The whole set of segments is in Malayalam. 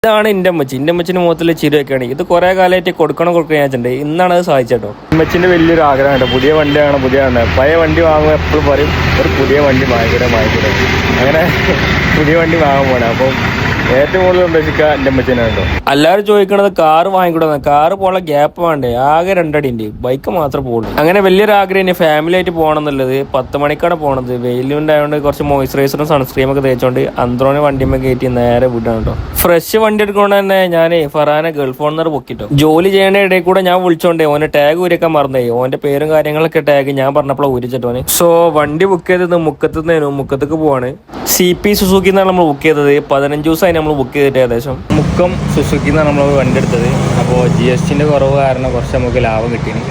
ഇതാണ് എൻ്റെ അമ്മച്ചിൻ്റെ മുഖത്തിൽ ചിരിയൊക്കെയാണ്. ഇത് കുറേ കാലമായിട്ട് കൊടുക്കണം ഞാൻ വെച്ചിട്ടുണ്ട്. ഇന്നാണ് അത് സാധിച്ചേട്ടോ. അമ്മച്ചിൻ്റെ വലിയൊരു ആഗ്രഹമുണ്ട്, പുതിയ വണ്ടിയാണ്. പഴയ വണ്ടി വാങ്ങുമ്പോൾ എപ്പോഴും പറയും ഒരു പുതിയ വണ്ടി ഭയങ്കര അങ്ങനെ പുതിയ വണ്ടി വാങ്ങാൻ പോകണം. അപ്പം ഏറ്റവും കൂടുതൽ ഉദ്ദേശിക്കുക എൻ്റെ അമ്മച്ചിനെ കേട്ടോ. എല്ലാവരും ചോദിക്കണത് കാറ് വാങ്ങിക്കൂടാ. കാറ് പോകാനുള്ള ഗ്യാപ്പ് വേണ്ടേ? ആകെ 2 അടിയുണ്ട്, ബൈക്ക് മാത്രമേ പോകുള്ളൂ. അങ്ങനെ വലിയൊരു ആഗ്രഹം ഇനി ഫാമിലി ആയിട്ട് പോകണം എന്നുള്ളത്. 10 മണിക്കാണ് പോകണത്. വെയിലുണ്ടായതുകൊണ്ട് കുറച്ച് മോയ്സ്ചറൈസറും സൺസ്ക്രീമൊക്കെ തേച്ചോണ്ട് അന്ത്രോനെ വണ്ടിമ്മ കയറ്റി നേരെ വിടാണ് കേട്ടോ. ഫ്രഷ് വണ്ടി എടുക്കൊണ്ട് തന്നെ ഞാൻ ഫറാനെ ഗൾഫ് ഓണർ പൊക്കിട്ടോ. ജോലി ചെയ്യേണ്ട ഇടയിൽ കൂടെ ഞാൻ വിളിച്ചോണ്ടേ ഓനെ ടാഗ് ഊരിക്കാൻ മറന്നേ. ഓന്റെ പേരും കാര്യങ്ങളൊക്കെ ടാഗ് ഞാൻ പറഞ്ഞപ്പോഴാണ് ഊരിച്ചിട്ടോന്. സോ വണ്ടി ബുക്ക് ചെയ്തത് മുക്കത്തേക്ക് പോവാണ്. CP സുസുക്കി എന്നാണ് നമ്മൾ ബുക്ക് ചെയ്തത്. 15 ദിവസമായി നമ്മൾ ബുക്ക് ചെയ്തിട്ട് ഏകദേശം. മുക്കം സുസുക്കി എന്നാണ് നമ്മൾ വണ്ടി എടുത്തത്. അപ്പോൾ GSTന്റെ കുറവ് കാരണം കുറച്ച് നമുക്ക് ലാഭം കിട്ടിന്.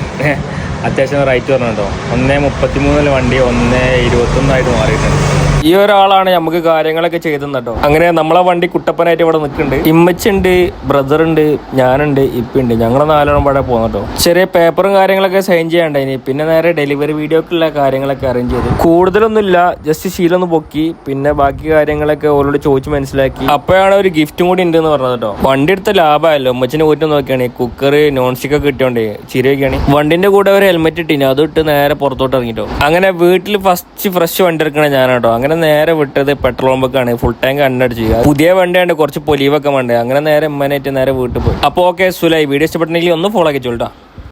അത്യാവശ്യം റേറ്റ് പറഞ്ഞിട്ടോ. 1.33 വണ്ടി 1.21 മാറിയിട്ടുണ്ട്. ഈ ഒരാളാണ് നമുക്ക് കാര്യങ്ങളൊക്കെ ചെയ്തെന്ന് കേട്ടോ. അങ്ങനെ നമ്മളെ വണ്ടി കുട്ടപ്പനായിട്ട് ഇവിടെ നിൽക്കുന്നുണ്ട്. ഇമ്മച്ചുണ്ട്, ബ്രദറുണ്ട്, ഞാനുണ്ട്, ഇപ്പുണ്ട്. ഞങ്ങൾ 4 ഇവിടെ പോകുന്നു കേട്ടോ. ചെറിയ പേപ്പറും കാര്യങ്ങളൊക്കെ സൈൻ ചെയ്യാണ്ടായിനി. പിന്നെ നേരെ ഡെലിവറി വീഡിയോക്കുള്ള കാര്യങ്ങളൊക്കെ അറേഞ്ച് ചെയ്തു. കൂടുതലൊന്നുമില്ല, ജസ്റ്റ് ശീലൊന്ന് പൊക്കി. പിന്നെ ബാക്കി കാര്യങ്ങളൊക്കെ ഓരോട് ചോദിച്ച് മനസ്സിലാക്കി. അപ്പോഴാണ് ഒരു ഗിഫ്റ്റും കൂടി ഉണ്ട് എന്ന് പറഞ്ഞത് കേട്ടോ. വണ്ടി എടുത്ത ലാഭമല്ലോ. ഉമ്മച്ചിനെ ഊറ്റം നോക്കിയാണ്. കുക്കർ നോൺ സ്റ്റിക്ക് ഒക്കെ കിട്ടിയോണ്ടേ ചിരിയൊക്കെയാണ്. വണ്ടിന്റെ കൂടെ ഒരു ഹെൽമെറ്റ് ഇട്ടിന്, അതിട്ട് നേരെ പുറത്തോട്ട് ഇറങ്ങിട്ടോ. അങ്ങനെ വീട്ടിൽ ഫസ്റ്റ് ഫ്രഷ് വണ്ടി എടുക്കണ ഞാനാട്ടോ. അങ്ങനെ നേരെ വിട്ടത് പെട്രോൾ പമ്പാണ്. ഫുൾ ടാങ്ക് അണ്ണടിച്ച് പുതിയ വണ്ടിയാണ്, കുറച്ച് പൊലീവൊക്കെ വേണ്ടേ. അങ്ങനെ നേരെ ഉമ്മനായിട്ട് നേരെ വീട്ടിൽ പോയി. അപ്പോൾ ഓക്കെ സുലൈ, വീഡിയോ ഇഷ്ടപ്പെട്ടെങ്കിൽ ഒന്ന് ഫോളോ ആക്കി ചോട്ടാ.